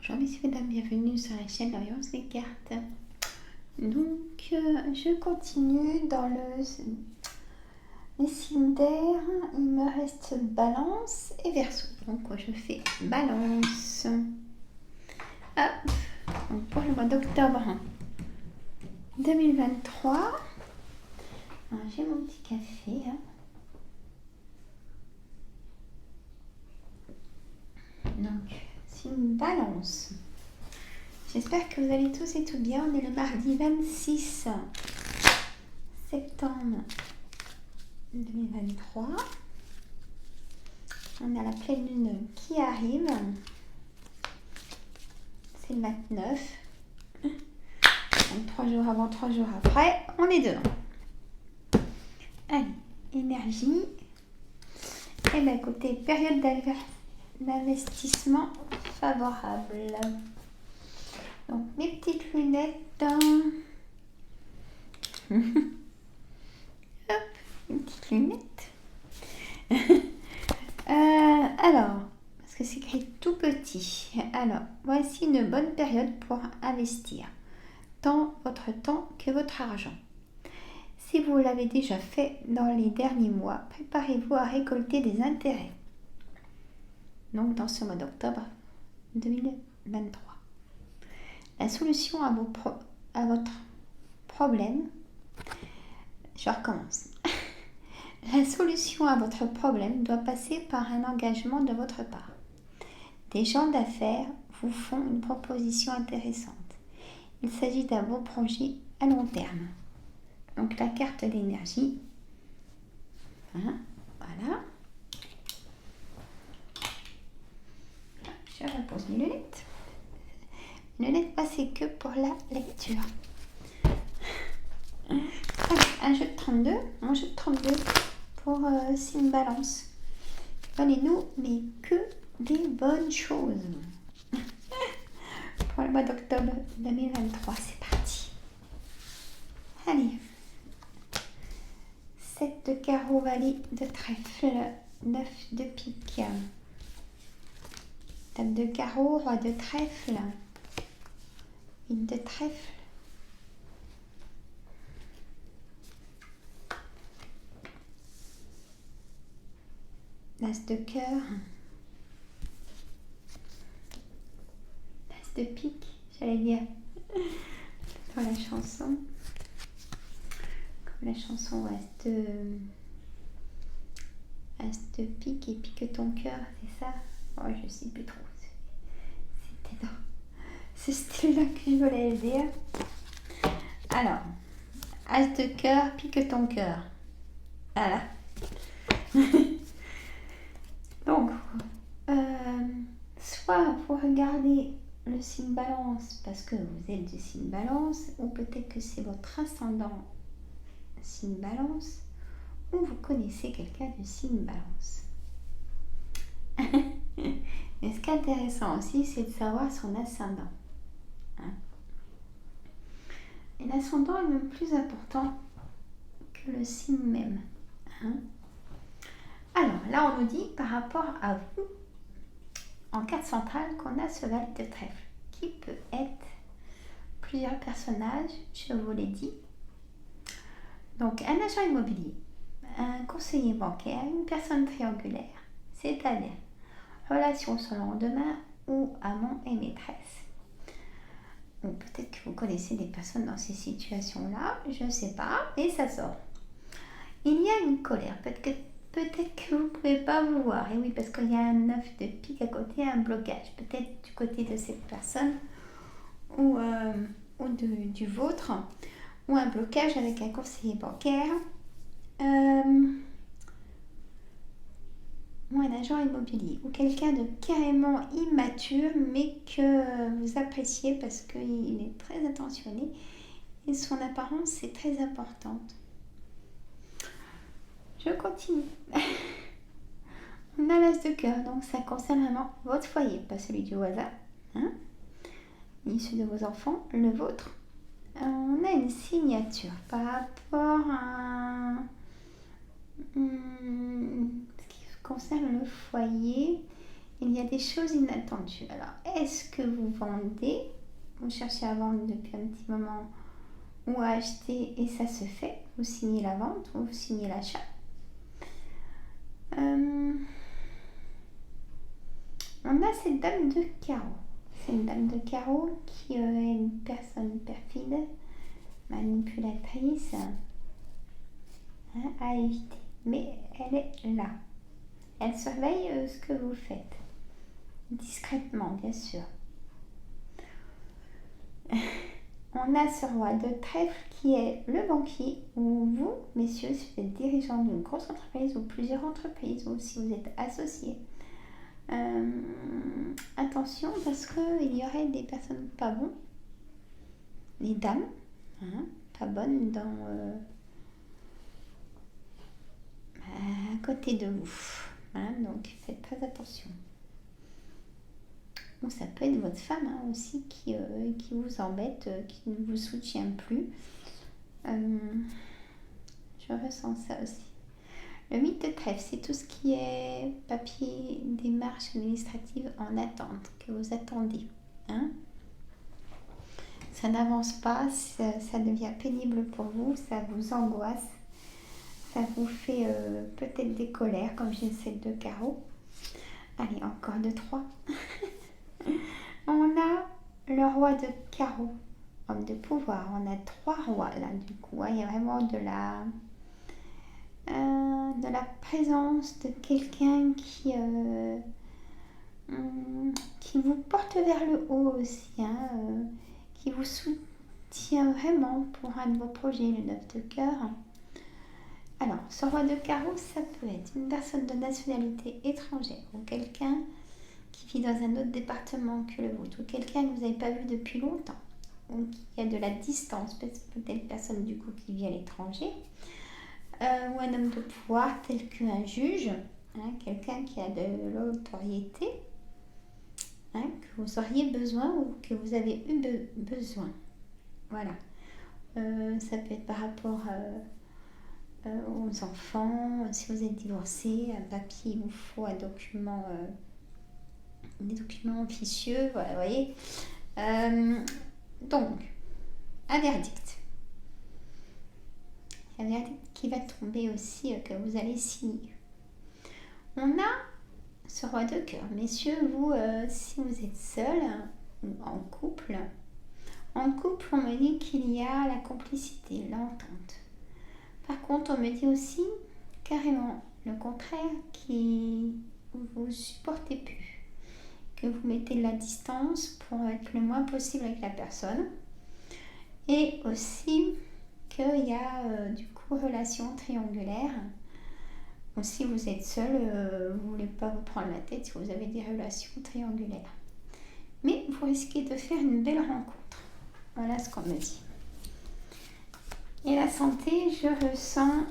Bonjour messieurs, mesdames, bienvenue sur la chaîne L'Orience des cartes. Donc, je continue dans les signes d'air. Il me reste Balance et Verseau. Donc, je fais Balance. Hop. Donc, pour le mois d'octobre 2023. J'ai mon petit café. Donc, signe Balance. J'espère que vous allez tous et tout bien. On est le mardi 26 septembre 2023. On a la pleine lune qui arrive. C'est le 29. Donc 3 jours avant, 3 jours après, on est dedans. Allez, énergie. Et bien côté période d'investissement favorable. Donc mes petites lunettes. Hop, une petite lunette. Alors, parce que c'est écrit tout petit. Alors, voici une bonne période pour investir. Tant votre temps que votre argent. Si vous l'avez déjà fait dans les derniers mois, préparez-vous à récolter des intérêts. Donc, dans ce mois d'octobre 2023. La solution à votre problème, je recommence. La solution à votre problème doit passer par un engagement de votre part. Des gens d'affaires vous font une proposition intéressante. Il s'agit d'un beau projet à long terme. Donc la carte d'énergie. Voilà. Je repose mes lunettes. Mes lunettes, c'est que pour la lecture. Un jeu de 32. Un jeu de 32 pour signe Balance. Donnez-nous, mais que des bonnes choses. Pour le mois d'octobre 2023, c'est parti. Allez. 7 de carreau, valet de trèfle, 9 de pique. Dame de carreau, roi de trèfle, une de trèfle. L'as de cœur, l'as de pique, j'allais dire dans la chanson, comme la chanson as de pique et pique ton cœur, c'est ça? Oh, je sais plus trop. C'était dans ce style-là que je voulais le dire. Alors, as de cœur, pique ton cœur. Voilà. Donc, soit vous regardez le signe Balance parce que vous êtes du signe Balance, ou peut-être que c'est votre ascendant signe Balance, ou vous connaissez quelqu'un du signe Balance. Mais ce qui est intéressant aussi, c'est de savoir son ascendant. Et l'ascendant est même plus important que le signe même. Alors là, on nous dit par rapport à vous, en carte centrale, qu'on a ce valet de trèfle, qui peut être plusieurs personnages, je vous l'ai dit. Donc, un agent immobilier, un conseiller bancaire, une personne triangulaire, c'est-à-dire relation sur le lendemain ou amant et maîtresse. Ou peut-être que vous connaissez des personnes dans ces situations-là, je ne sais pas, mais ça sort. Il y a une colère, peut-être que vous ne pouvez pas vous voir. Et oui, parce qu'il y a un 9 de pique à côté, un blocage. Peut-être du côté de cette personne ou du vôtre, ou un blocage avec un conseiller bancaire ou un agent immobilier, ou quelqu'un de carrément immature, mais que vous appréciez parce qu'il est très attentionné et son apparence est très importante. Je continue. On a l'as de cœur, donc ça concerne vraiment votre foyer, pas celui du voisin, ni celui de vos enfants, le vôtre. On a une signature par rapport à ce qui concerne le foyer. il y a des choses inattendues. Alors, est-ce que vous vendez, vous cherchez à vendre depuis un petit moment ou à acheter et ça se fait, vous signez la vente ou vous signez l'achat. On a cette dame de carreau. C'est une dame de carreau qui est une personne perfide, manipulatrice, à éviter. Mais elle est là. Elle surveille ce que vous faites. Discrètement, bien sûr. On a ce roi de trèfle qui est le banquier, ou vous, messieurs, si vous êtes dirigeant d'une grosse entreprise ou plusieurs entreprises, ou si vous êtes associé. Attention, parce qu'il y aurait des personnes pas bonnes, les dames, pas bonnes à côté de vous. Donc faites très attention. Ou ça peut être votre femme aussi qui vous embête, qui ne vous soutient plus. Je ressens ça aussi. Le 8 de trèfle, c'est tout ce qui est papier, démarche administrative en attente, que vous attendez. Ça n'avance pas, ça devient pénible pour vous, ça vous angoisse, ça vous fait peut-être des colères, comme j'ai celle de carreau. Allez, encore de 3. On a le roi de carreau, homme de pouvoir. On a 3 rois là, du coup. Il y a vraiment de la présence de quelqu'un qui vous porte vers le haut aussi, qui vous soutient vraiment pour un de vos projets, le 9 de cœur. Alors, ce roi de carreau, ça peut être une personne de nationalité étrangère ou quelqu'un qui vit dans un autre département que le vôtre, ou quelqu'un que vous n'avez pas vu depuis longtemps, ou qui a de la distance, peut-être personne du coup qui vit à l'étranger, ou un homme de pouvoir tel qu'un juge, quelqu'un qui a de l'autorité, que vous auriez besoin ou que vous avez eu besoin. Voilà. Ça peut être par rapport aux enfants, si vous êtes divorcé, un papier, il vous faut un document, des documents officieux, voilà, vous voyez. Donc, un verdict. Un verdict qui va tomber aussi, que vous allez signer. On a ce roi de cœur. Messieurs, vous, si vous êtes seul ou en couple, on me dit qu'il y a la complicité, l'entente. Par contre, on me dit aussi carrément le contraire, qui vous supportez plus, que vous mettez de la distance pour être le moins possible avec la personne, et aussi qu'il y a du coup relation triangulaire. Donc, si vous êtes seul, vous ne voulez pas vous prendre la tête si vous avez des relations triangulaires, mais vous risquez de faire une belle rencontre. Voilà ce qu'on me dit. Et la santé, je ressens...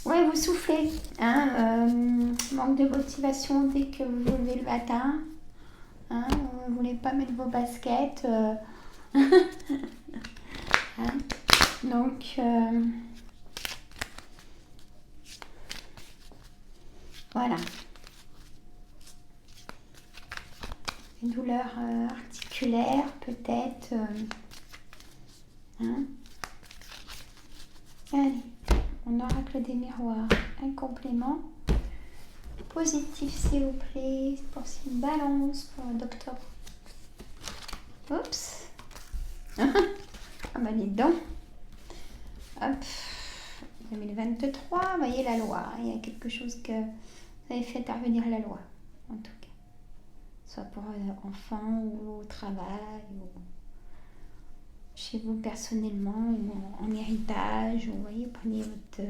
Ouais, vous soufflez. Manque de motivation dès que vous vous levez le matin. Vous ne voulez pas mettre vos baskets. Donc, voilà. Une douleur articulaire, peut-être. Allez, on oracle des miroirs. Un complément positif, s'il vous plaît, pour cette balance pour le d'octobre. Oups. Ah bah dis donc. Hop. 2023, voyez la loi. Il y a quelque chose que vous avez fait intervenir la loi, en tout cas. Soit pour enfants ou au travail, ou chez vous personnellement, ou en héritage. Vous voyez, prenez votre...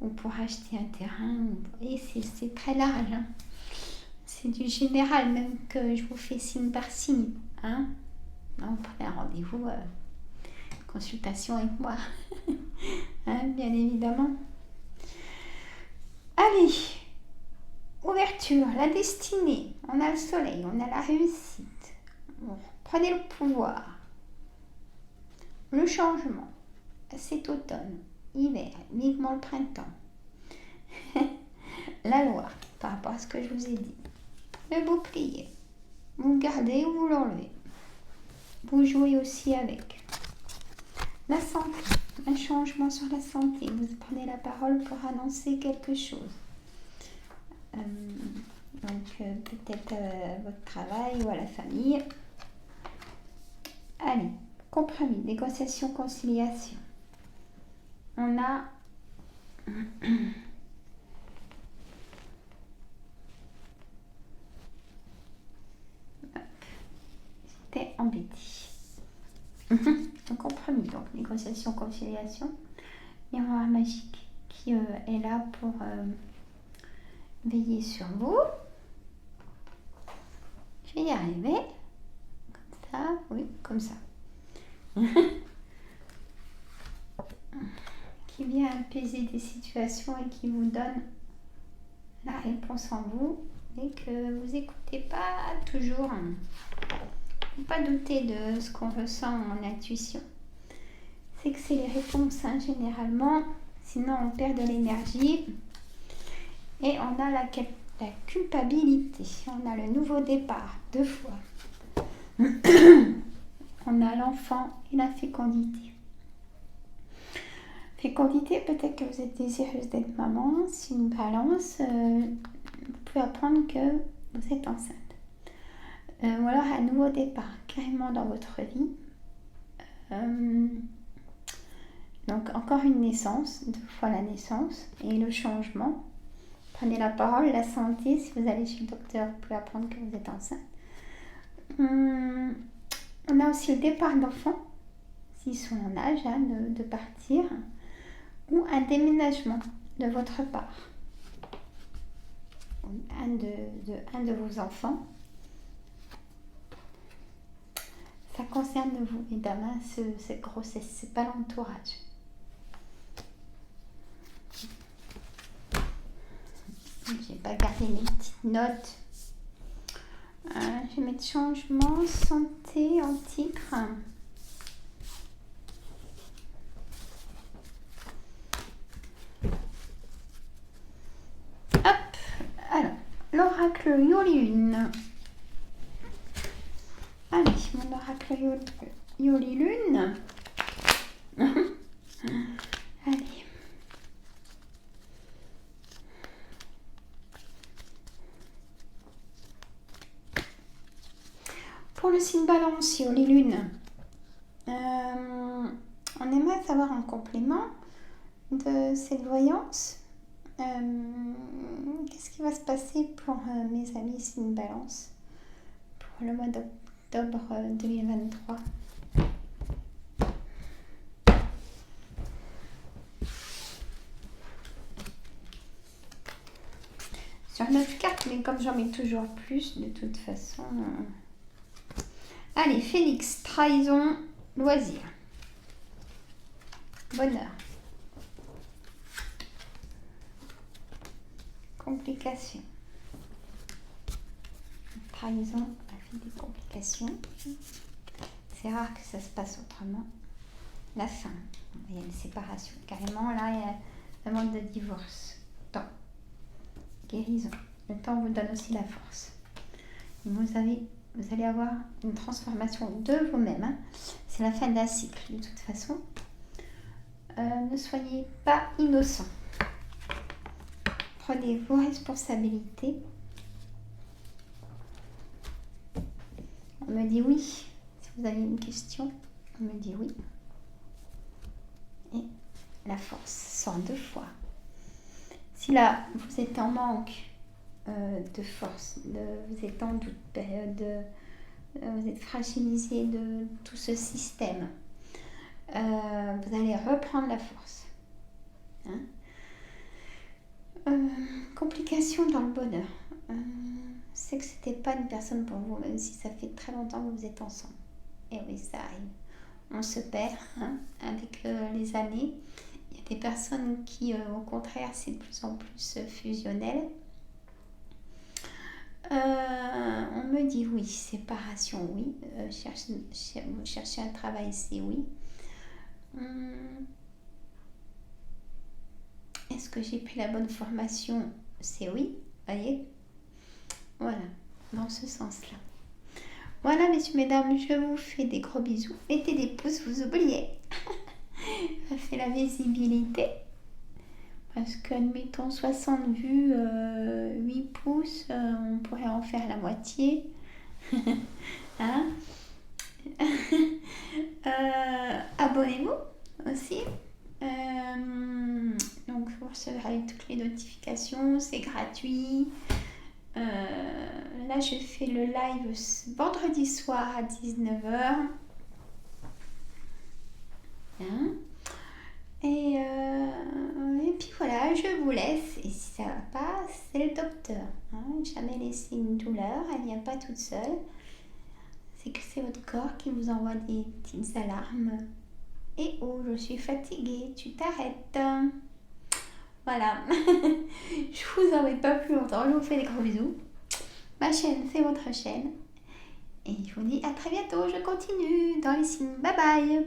ou pour acheter un terrain. Et c'est très large. C'est du général, même que je vous fais signe par signe. Vous prenez un rendez-vous, consultation avec moi. Bien évidemment. Allez, ouverture, la destinée. On a le soleil, on a la réussite. Prenez le pouvoir. Le changement. C'est automne, hiver, vivement le printemps. la loi par rapport à ce que je vous ai dit. Mais vous pliez, vous le gardez ou vous l'enlevez. Vous jouez aussi avec. La santé, un changement sur la santé. Vous prenez la parole pour annoncer quelque chose. Peut-être votre travail ou à la famille. Allez, compromis, négociation, conciliation. On a j'étais embêtée. Un compromis, donc négociation, conciliation. Miroir magique qui est là pour veiller sur vous. Je vais y arriver. Comme ça, oui, comme ça. Qui vient apaiser des situations et qui vous donne la réponse en vous et que vous n'écoutez pas toujours. Faut pas douter de ce qu'on ressent en intuition. C'est que c'est les réponses, hein, généralement. Sinon, on perd de l'énergie. Et on a la culpabilité. On a le nouveau départ, 2 fois. On a l'enfant et la fécondité. Fécondité, peut-être que vous êtes désireuse d'être maman. C'est une balance. Vous pouvez apprendre que vous êtes enceinte. Ou alors un nouveau départ, carrément dans votre vie. Donc encore une naissance, 2 fois la naissance et le changement. Prenez la parole, la santé. Si vous allez chez le docteur, vous pouvez apprendre que vous êtes enceinte. On a aussi le départ d'enfants, s'ils sont en âge de partir, ou un déménagement de votre part. Un de vos enfants. Ça concerne vous, mesdames, hein, cette grossesse, c'est pas l'entourage. J'ai pas gardé mes petites notes. Je vais mettre changement, santé en titre. Hop, alors, l'oracle Yoli-Lune. Allez, mon oracle Yoli-Lune. Allez. Pour le signe Balance, Yoli-Lune, on aimerait savoir en complément de cette voyance. Qu'est-ce qui va se passer pour mes amis signe Balance pour le mois d'octobre 2023? Sur notre carte, mais comme j'en mets toujours plus, de toute façon. Allez, Phénix, trahison, loisir, bonheur, complications. Trahison, on a fait des complications. C'est rare que ça se passe autrement. La fin, il y a une séparation. Carrément, là, il y a un demande de divorce. Temps, guérison. Le temps vous donne aussi la force. Vous allez avoir une transformation de vous-même. Hein. C'est la fin d'un cycle, de toute façon. Ne soyez pas innocents. Prenez vos responsabilités. On me dit oui. Si vous avez une question, on me dit oui. Et la force sort 2 fois. Si là, vous êtes en manque de force, vous êtes en doute, vous êtes fragilisé de tout ce système, vous allez reprendre la force. Hein. Complications dans le bonheur. C'est que c'était pas une personne pour vous, même si ça fait très longtemps que vous êtes ensemble. Et oui, ça arrive. On se perd avec les années. Il y a des personnes qui, au contraire, c'est de plus en plus fusionnel. On me dit oui, séparation, oui. Vous cherchez un travail, c'est oui. Est-ce que j'ai pris la bonne formation? C'est oui, voyez. Voilà, dans ce sens-là. Voilà, messieurs, mesdames, je vous fais des gros bisous. Mettez des pouces, vous oubliez. Ça fait la visibilité. Parce qu'admettons 60 vues, 8 pouces, on pourrait en faire la moitié. Hein? Abonnez-vous aussi. Donc vous recevrez toutes les notifications, c'est gratuit. Là je fais le live vendredi soir à 19h. Hein? Et puis voilà, je vous laisse. Et si ça va pas, c'est le docteur. Hein? Jamais laisser une douleur, elle n'y a pas toute seule. C'est que c'est votre corps qui vous envoie des petites alarmes. Et oh, je suis fatiguée, tu t'arrêtes. Voilà. Je vous embête pas plus longtemps, je vous fais des gros bisous. Ma chaîne, c'est votre chaîne. Et je vous dis à très bientôt, je continue dans les signes. Bye bye.